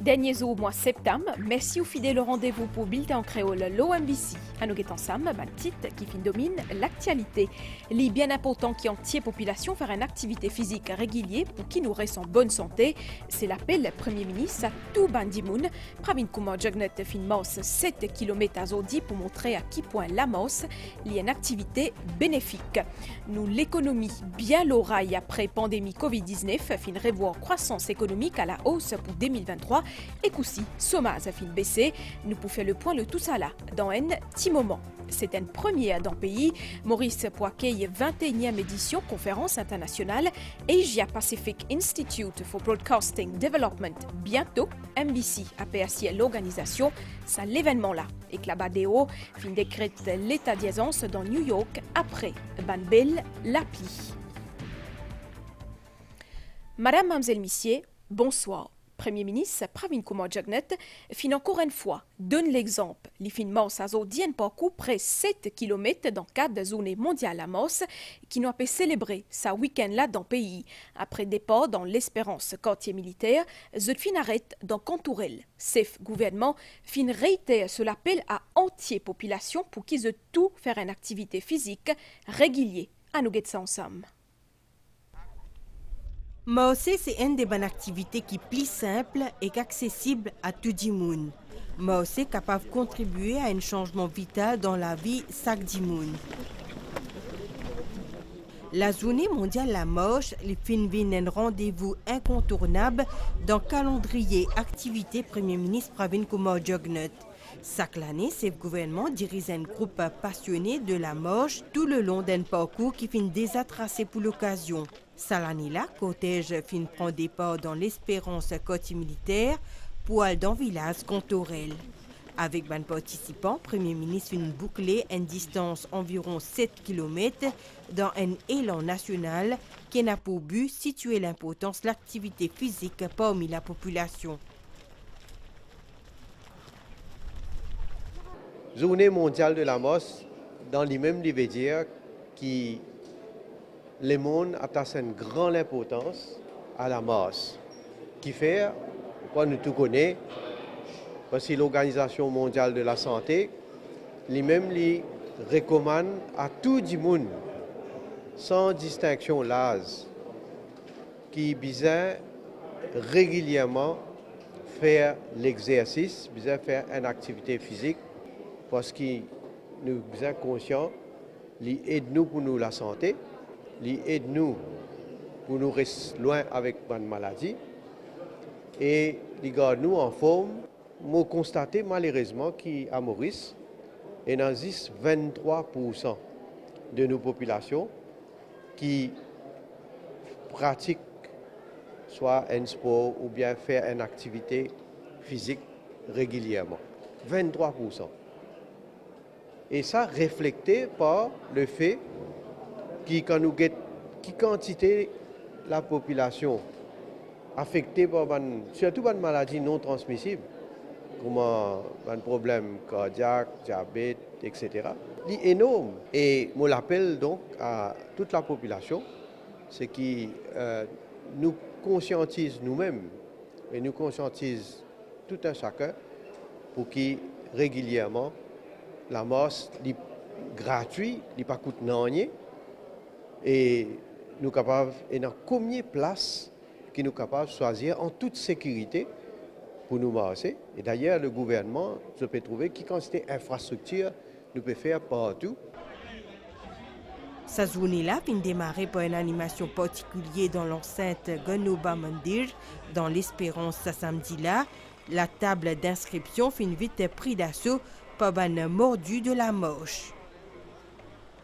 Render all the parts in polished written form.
Dernier jour mois septembre, merci aux fidèles au rendez-vous pour Bulletin en créole l'OMBC. À nous guetter ensemble, titre qui domine l'actualité. Les bien importants qui entier population faire une activité physique régulière pour qui nous reste en bonne santé. C'est l'appel Premier ministre à tout Bandimoun. Pravin Kumar Jagnet fin mos 7 km à Zodi pour montrer à qui point la mos il y a une activité bénéfique. Nous l'économie bien l'oreille après pandémie Covid-19 fin revoir croissance économique à la hausse pour 2023 et qu'aussi chômage a fin baissé. Nous pouvons faire le point de tout ça là dans un petit moment. C'est une première dans le pays. Maurice Poiquet, 21e édition conférence internationale Asia Pacific Institute for Broadcasting Development. Bientôt, MBC a PSI l'organisation. C'est l'événement là. Et que la BADEO fin décrète l'état d'urgence dans New York après Banbel l'appli. Madame, Mademoiselle, Messieurs, bonsoir. Premier ministre Pravin Kumar Jagnet fin encore une fois donne l'exemple. Les finements à Zodien parcours près 7 km dans le cadre de la journée mondiale à Mos qui nous a célébré sa week-end là dans le pays. Après départ dans l'espérance quartier militaire, the fin arrête dans Cantourel. Chef gouvernement fin réitère sur l'appel à entière population pour qu'ils aient tout faire une activité physique régulière. À nous guetter ça ensemble. Marcher, c'est une des bonnes activités qui est plus simple et accessible à tout le monde. Marcher est capable de contribuer à un changement vital dans la vie de chaque monde. La journée mondiale de la marche, les films viennent un rendez-vous incontournable dans le calendrier activité Premier ministre Pravin Kumar Jagnet. Chaque année, ce gouvernement dirige un groupe passionné de la marche tout le long d'un parcours qui finit déjà tracé pour l'occasion. Cette année-là, cortège fin prend départ dans l'espérance quartier militaire pour aller dans le village Cantourel. Avec 20 participants, Premier ministre finit boucler une distance environ 7 km dans un élan national qui n'a pour but situer l'importance de l'activité physique parmi la population. Journée mondiale de la marche, dans l'immeuble, il veut dire que le monde attache une grande importance à la marche. Qui fait, quoi nous tout connaissons, parce que l'Organisation mondiale de la santé, lui-même lui recommande à tout le monde, sans distinction l'âge, qui besoin régulièrement faire l'exercice, besoin faire une activité physique, parce que nous sommes conscients, il aide nous pour nous la santé, il aide nous pour nous rester loin avec une maladie et il garde nous en forme. Moi, constaté malheureusement qu'à Maurice, il y a 23% de nos populations qui pratiquent soit un sport ou bien faire une activité physique régulièrement. 23%. Et ça reflété par le fait que quand nous avons qui quantité la population affectée par surtout par une maladie non transmissible, comme un problème cardiaque, diabète, etc. C'est énorme. Et moi l'appelle donc à toute la population, c'est que nous conscientise nous-mêmes et nous conscientise tout un chacun pour qui régulièrement la marche est gratuite, elle ne coûte rien. Et nous sommes capables, et dans combien de places que nous sommes capables de choisir en toute sécurité pour nous marcher. Et d'ailleurs, le gouvernement, je peux trouver quelle quantité d'infrastructures nous peut faire partout. Cette journée-là vient démarrer par une animation particulière dans l'enceinte Ganoba Mandir, dans l'espérance ce samedi-là. La table d'inscription finit vite pris d'assaut par un mordu de la marche.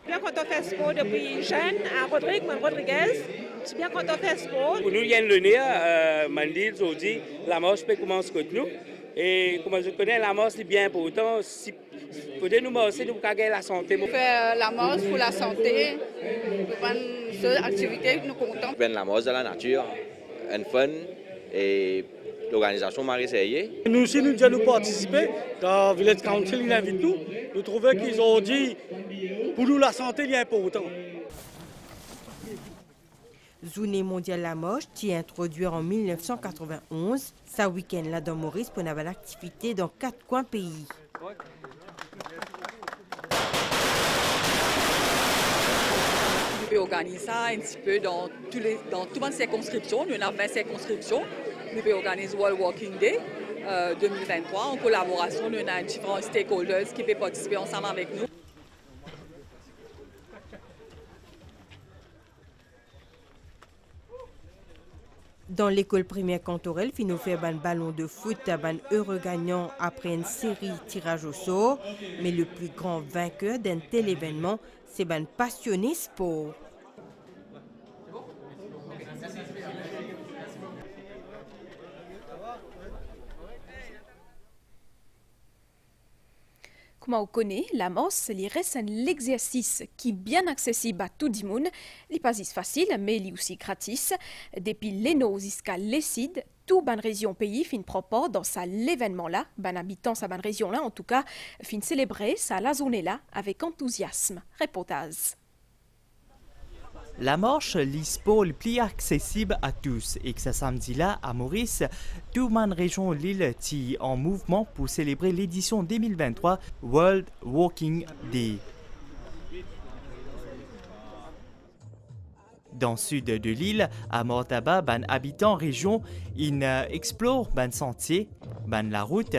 Bien quand on fait sport depuis jeune à Rodriguez, c'est bien quand on fait sport. Pour nous, il y a une année, Mandil, aujourd'hui, la marche peut commencer avec nous. Et comme je connais, la marche est bien important. Si vous nous marcher, nous pouvons gagner la santé. On fait la marche pour la santé, pour une seule activité que nous comptons. La marche de la nature, un fun et l'organisation m'a essayé. Nous aussi, nous devons participer. Dans Village Council, ils invitent nous. Nous trouvons qu'ils ont dit pour nous la santé est important. Journée mondiale la moche, qui est introduite en 1991, ça week-end là dans Maurice pour avoir l'activité dans 4 coins pays. Nous pouvons organiser ça un petit peu dans toutes les circonscriptions. Nous avons 20 circonscriptions. Nous pouvons organiser World Walking Day 2023 en collaboration. Nous avons différents stakeholders qui peuvent participer ensemble avec nous. Dans l'école primaire Cantorel, nous fait un ballon de foot un heureux gagnant après une série tirage au sort. Mais le plus grand vainqueur d'un tel événement, c'est un passionné sport. Comme on connaît, la mosse, il reste l'exercice qui est bien accessible à tout le monde. Il n'est pas facile, mais il est aussi gratis. Depuis l'Eno jusqu'à l'Esside, tout ban région pays fin propre dans ça l'événement là, ban habitant sa ban région là en tout cas, fin célébrer ça la zone là avec enthousiasme. Reportage. La marche l'ISPO le plus accessible à tous et que ce samedi-là, à Maurice, toute la région Lille est en mouvement pour célébrer l'édition 2023 World Walking Day. Dans le sud de l'île, à Mortaba, les habitants région, ils explorent les sentiers, la route,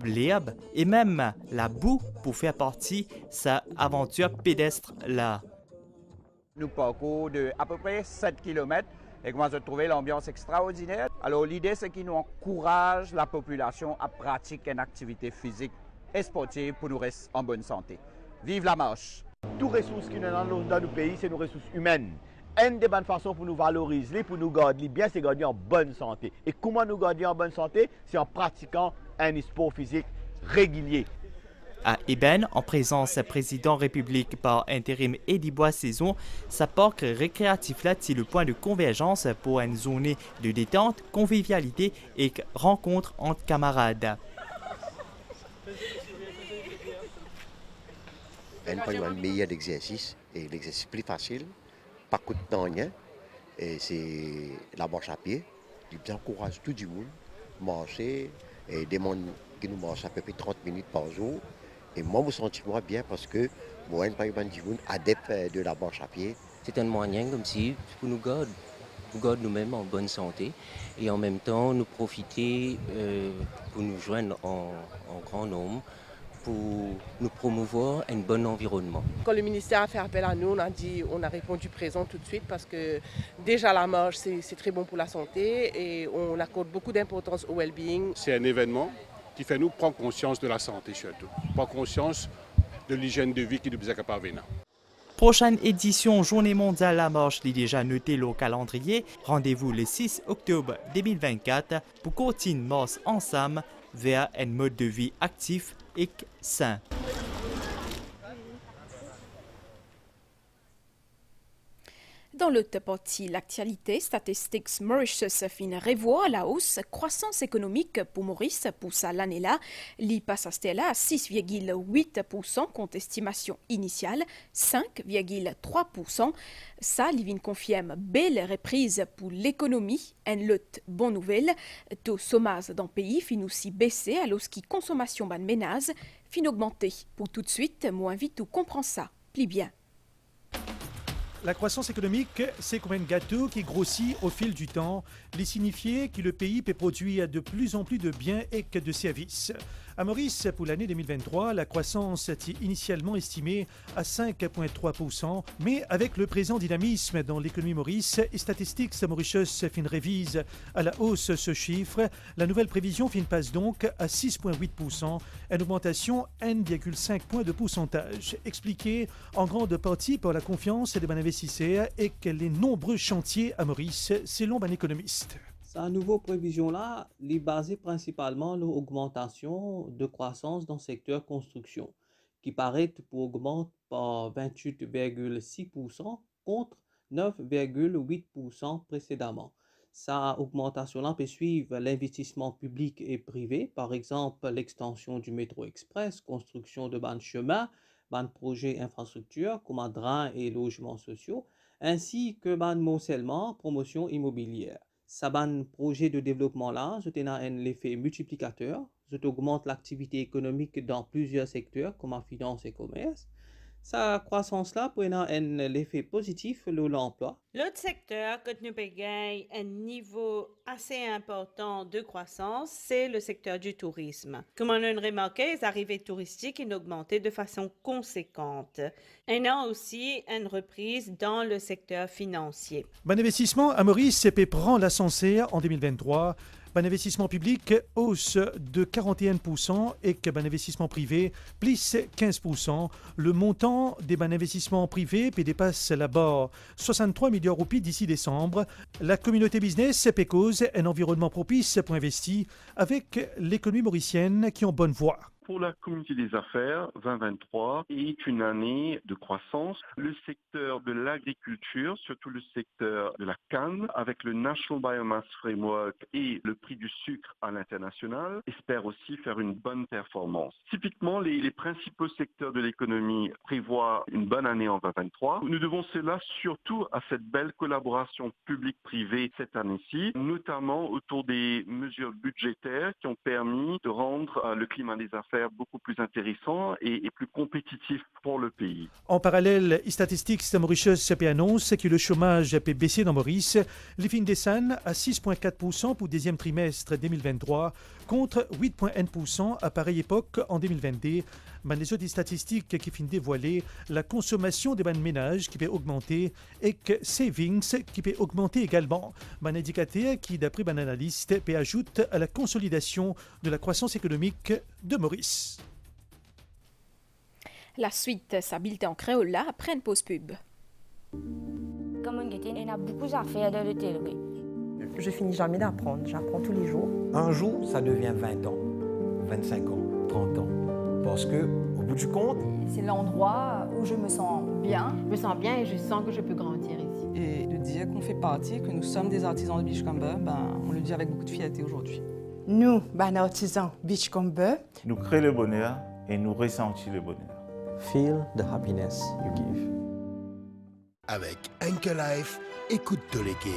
l'herbe et même la boue pour faire partie de sa aventure pédestre là. Nous parcourons de à peu près 7 km et comment se trouver l'ambiance extraordinaire. Alors l'idée c'est qu'il nous encourage la population à pratiquer une activité physique et sportive pour nous rester en bonne santé. Vive la marche! Toutes les ressources qui sont dans nos pays, c'est nos ressources humaines. Une des bonnes façons pour nous valoriser, pour nous garder bien, c'est garder en bonne santé. Et comment nous garder en bonne santé? C'est en pratiquant un sport physique régulier. À Eben, en présence président République par intérim Eddie Bois-Saison, sa parc récréatif là est le point de convergence pour une zone de détente, convivialité et rencontre entre camarades. Un meilleur exercice et l'exercice plus facile, pas coup de temps rien, et c'est la marche à pied. Il encourage tout le monde à marcher et des gens qui nous marchent à peu près 30 minutes par jour. Et moi, je me sens bien parce que moi, je suis adepte de la marche à pied. C'est un moyen comme si pour nous garder nous-mêmes en bonne santé et en même temps nous profiter pour nous joindre en grand nombre pour nous promouvoir un bon environnement. Quand le ministère a fait appel à nous, on a répondu présent tout de suite parce que déjà la marche c'est très bon pour la santé et on accorde beaucoup d'importance au well-being. C'est un événement qui fait nous prendre conscience de la santé surtout, prendre conscience de l'hygiène de vie qui nous est capable. Prochaine édition Journée mondiale la marche est déjà notée au calendrier. Rendez-vous le 6 octobre 2024 pour continuer marche ensemble vers un mode de vie actif et sain. Dans l'autre partie, l'actualité, Statistics Mauritius fin revoit la hausse croissance économique pour Maurice pour ça l'année-là. L'y passe à là à 6,8% contre estimation initiale, 5,3%. Ça, l'Ivin confirme belle reprise pour l'économie. Un lot bonne nouvelle. Taux chômage dans le pays fin aussi baissé alors que consommation ban ménage fin augmenter. Pour tout de suite, moi invite tout comprend ça. Plie bien. La croissance économique, c'est comme un gâteau qui grossit au fil du temps, les signifier que le pays peut produire de plus en plus de biens et que de services. À Maurice, pour l'année 2023, la croissance est initialement estimée à 5,3%, mais avec le présent dynamisme dans l'économie Maurice, Statistics Mauritius fin révise à la hausse ce chiffre. La nouvelle prévision fin passe donc à 6,8%, une augmentation 1,5 points de pourcentage, expliquée en grande partie par la confiance des investisseurs et que les nombreux chantiers à Maurice, selon un économiste. Sa nouvelle prévision-là est basée principalement sur l'augmentation de croissance dans le secteur construction, qui paraît pour augmenter par 28,6% contre 9,8% précédemment. Sa augmentation-là peut suivre l'investissement public et privé, par exemple l'extension du métro express, construction de bancs de chemin, bancs de projets infrastructures comme drains et logements sociaux, ainsi que ban morcellement, promotion immobilière. Ça ban projet de développement là, je a un effet multiplicateur, je augmente l'activité économique dans plusieurs secteurs comme en finance et commerce. Sa croissance-là peut avoir un effet positif sur l'emploi. L'autre secteur que nous payons un niveau assez important de croissance, c'est le secteur du tourisme. Comme on a remarqué, les arrivées touristiques ont augmenté de façon conséquente. Et on a aussi une reprise dans le secteur financier. Bon investissement à Maurice, CP prend l'ascenseur en 2023. Bon investissement public, hausse de 41% et que bon investissement privé, plus 15%. Le montant des bon investissements privés dépasse la barre 63 milliards de roupies d'ici décembre. La communauté business cause un environnement propice pour investir avec l'économie mauricienne qui est en bonne voie. Pour la communauté des affaires, 2023 est une année de croissance. Le secteur de l'agriculture, surtout le secteur de la canne, avec le National Biomass Framework et le prix du sucre à l'international, espère aussi faire une bonne performance. Typiquement, les principaux secteurs de l'économie prévoient une bonne année en 2023. Nous devons cela surtout à cette belle collaboration publique-privée cette année-ci, notamment autour des mesures budgétaires qui ont permis de rendre le climat des affaires beaucoup plus intéressant et plus compétitif pour le pays. En parallèle, Statistics Mauritius annonce que le chômage peut baisser dans Maurice. Les fins décembre à 6,4% pour le deuxième trimestre 2023 contre 8,1% à pareille époque en 2022. Mais les autres statistiques qui finissent dévoiler la consommation des bons ménages qui peut augmenter et que savings qui peut augmenter également. Un indicateur qui, d'après un analyste, peut ajouter à la consolidation de la croissance économique de Maurice. La suite s'habilte en créole là après une pause pub. Comme on dit, on a beaucoup à faire dans l'hôtellerie. Je finis jamais d'apprendre, j'apprends tous les jours. Un jour, ça devient 20 ans, 25 ans, 30 ans. Parce que, au bout du compte, c'est l'endroit où je me sens bien. Je me sens bien et je sens que je peux grandir ici. Et de dire qu'on fait partie, que nous sommes des artisans de Beachcomber, on le dit avec beaucoup de fierté aujourd'hui. Nous, artisans Beachcomber, nous créons le bonheur et nous ressentons le bonheur. Feel the happiness you give. Avec Anchor Life, écoute Tolékea.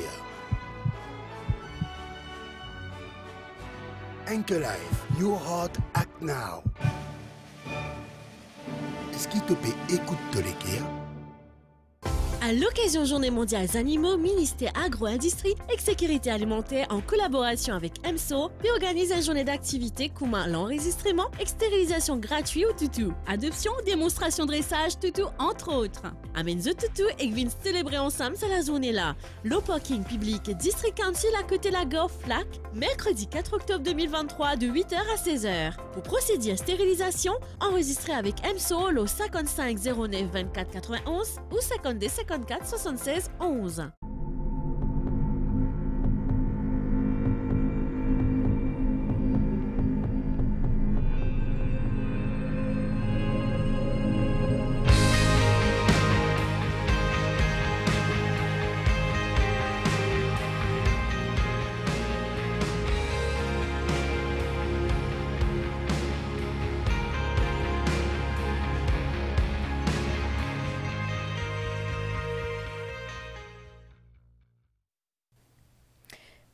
Anchor Life, your heart act now. Est-ce qu'il te plaît, écoute Tolékea? À l'occasion Journée mondiale des animaux, ministère Agro-Industrie et Sécurité alimentaire en collaboration avec EMSO puis organise une journée d'activité comme l'enregistrement et stérilisation gratuite au toutou, adoption, démonstration de dressage toutou entre autres. Amène the toutou et viens célébrer ensemble cette la journée là. Le parking public District Council à côté de la gare Flac, mercredi 4 octobre 2023 de 8h à 16h. Pour procéder à stérilisation, enregistrez avec EMSO le 55 09 24 91 ou 52 54 76 11.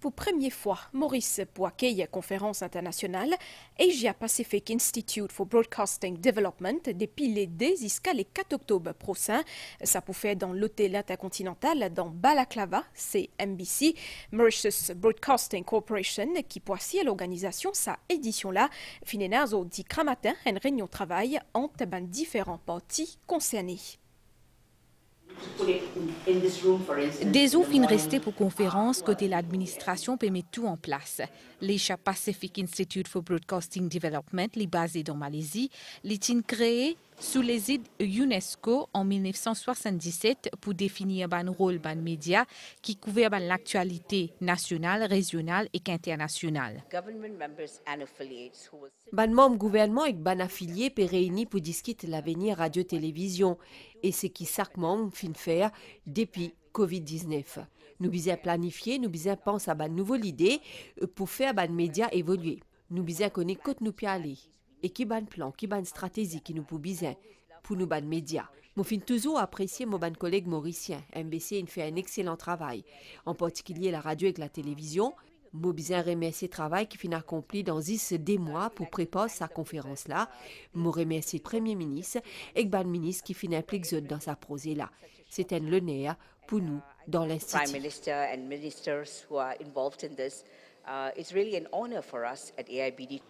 Pour première fois, Maurice pour accueillir conférence internationale Asia Pacific Institute for Broadcasting Development depuis les 2 jusqu'à les 4 octobre prochain. Ça peut faire dans l'hôtel intercontinental dans Balaclava, c'est MBC, Mauritius Broadcasting Corporation, qui poursuit l'organisation sa édition-là. Finénaz au 10 matin, une réunion de travail entre différents parties concernées. Des eaux fin restés pour conférence côté l'administration peut mettre tout en place. L'Asia Pacific Institute for Broadcasting Development, basé dans Malaisie, est créé sous l'égide UNESCO en 1977 pour définir un rôle d'un média qui couvre l'actualité nationale, régionale et internationale. Ban membre gouvernement et ban affilié peut réunir pour discuter l'avenir radio-télévision et ce qui chaque membre fin faire depuis Covid-19. Nous bisons planifier, nous bisons penser à ban nouvelle idée pour faire ban média évoluer. Nous bisons connaître côté nous peut aller et qui ban plan, qui ban stratégie qui nous pour besoin pour nous ban média. Je fin toujours apprécier mon bon collègue mauricien. MBC il fait un excellent travail, en particulier la radio et la télévision. Je bien remercier le travail qui finit accompli dans 10 mois pour préparer sa conférence là. Je remercie le Premier ministre et le ministre qui finit impliqué dans sa projet là. C'est un honneur pour nous dans l'Institut. Prime Minister and ministers who are involved in this. It's really an honor for us at AIBD.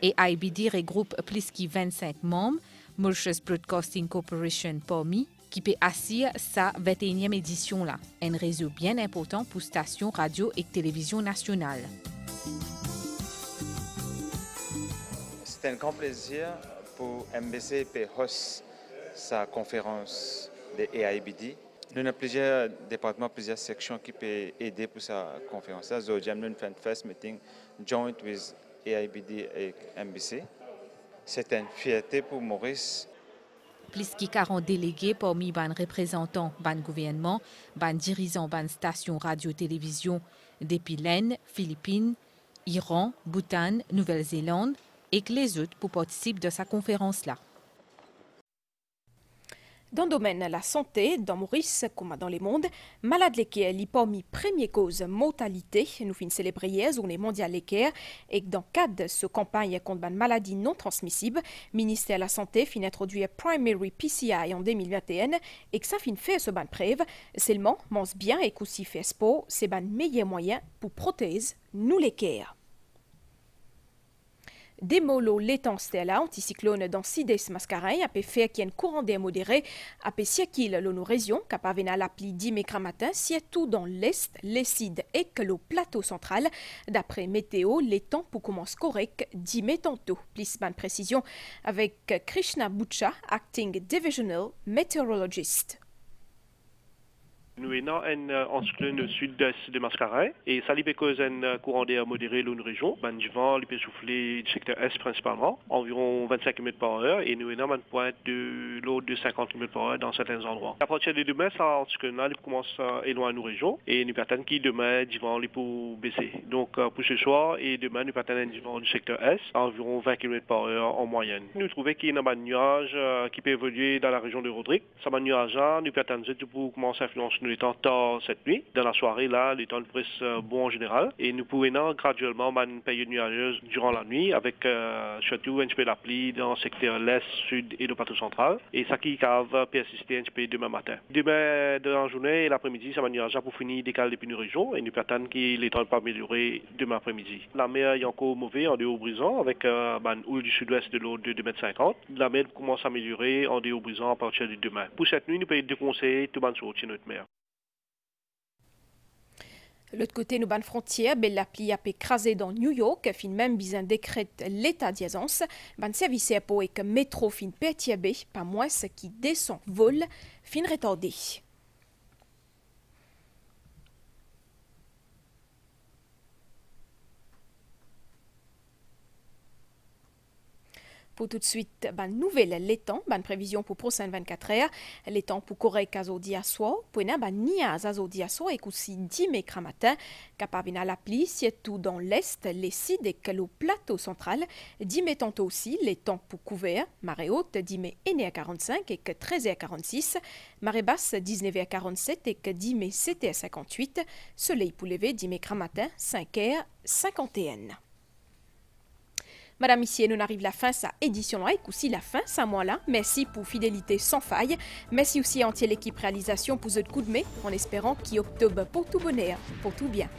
Et AIBD regroupe plus de 25 membres, Mauritius Broadcasting Corporation parmi, qui peut assurer sa 21e édition là, un réseau bien important pour stations radio et télévision nationales. C'est un grand plaisir pour MBC de host sa conférence de AIBD. Nous avons plusieurs départements, plusieurs sections qui peuvent aider pour sa conférence. Nous avons fait un first meeting joint with AIBD et MBC. C'est une fierté pour Maurice. Plus de 40 délégués parmi les représentants du gouvernement, les dirigeants des stations radio-télévision depuis l'Inde, Philippines, Iran, Bhoutan, Nouvelle-Zélande et que les autres pour participer à sa conférence-là. Dans le domaine de la santé, dans Maurice comme dans le monde, malade l'équerre est parmi première cause mortalité. Nous finissons célébrer hier Journée mondiale l'équerre et dans le cadre de cette campagne contre une maladie non transmissible, le ministère de la Santé finit introduire Primary PCI en 2021 et que ça finit faire ce ban preuve. Seulement, mange bien et qu'aussi fait sport, c'est le meilleur moyen pour protéger nous l'équerre. Des molos l'étang stella anticyclone dans Sides Mascarin a fait qu'il y a un courant d'air modéré a fait 6 km dans nos régions capable à l'appli 10 matin surtout dans l'est, les Sides et que le plateau central. D'après météo, les temps pour commencer correct 10 mai tantôt. Plus de précision avec Krishna Butcha, acting divisional meteorologist. Nous avons un anticyclone sud-est de Mascarin et ça peut causer un courant d'air modéré dans une région. Du vent, il peut souffler du secteur est principalement, environ 25 km par heure et nous avons une pointe de l'eau de 50 km par heure dans certains endroits. À partir de demain, ça anticyclone-là commence à éloigner nos régions et nous attendons qu'il demain, du vent, il peut baisser. Donc pour ce soir et demain, nous attendons du vent du secteur est à environ 20 km par heure en moyenne. Nous trouvons qu'il y a un nuage qui peut évoluer dans la région de Rodrigue. Ça nuage-là, nous attendons pour commencer à influencer les temps tard cette nuit. Dans la soirée, là, les temps reste bon en général. Et nous pouvons graduellement une période nuageuse durant la nuit avec surtout un petit peu la pluie dans le secteur l'est, sud et le plateau central. Et ça qui va persister un petit peu demain matin. Demain, dans la journée et l'après-midi, ça va nuager pour finir décaler depuis nos régions. Et nous attendons que les temps pas améliorer demain après-midi. La mer est encore mauvaise en dehors brisant avec une houle du sud-ouest de l'eau de 2,50 m. La mer commence à améliorer en dehors brisant à partir de demain. Pour cette nuit, nous pouvons déconseiller tout le monde sortir notre mer. L'autre côté, nous ban frontière, la pluie a écrasé dans New York, fin même bien décrète l'état d'urgence. Ban service pour et que métro fin perturbé, pas moins ce qui descend vol, fin retardé. Pour tout de suite, nouvelle l'étang, prévision pour prochaine 24 heures. L'étang pour correct à zodi à soir, pour n'a niaz à zodi à soir et aussi 10 mai matin, capable à la pluie, surtout dans l'est, les sides et le plateau central. 10 mai tantôt aussi, l'étang pour couvert, marée haute 10 mai 1h45 et que 13h46, marée basse 19h47 et que 10 mai 7h58, soleil pour lever 10 mai matin 5h51. Madame, ici, nous arrive la fin de sa édition et aussi la fin de ce mois-là. Merci pour fidélité sans faille. Merci aussi à entière l'équipe réalisation pour ce coup de mai, en espérant qu'octobre pour tout bonheur, pour tout bien.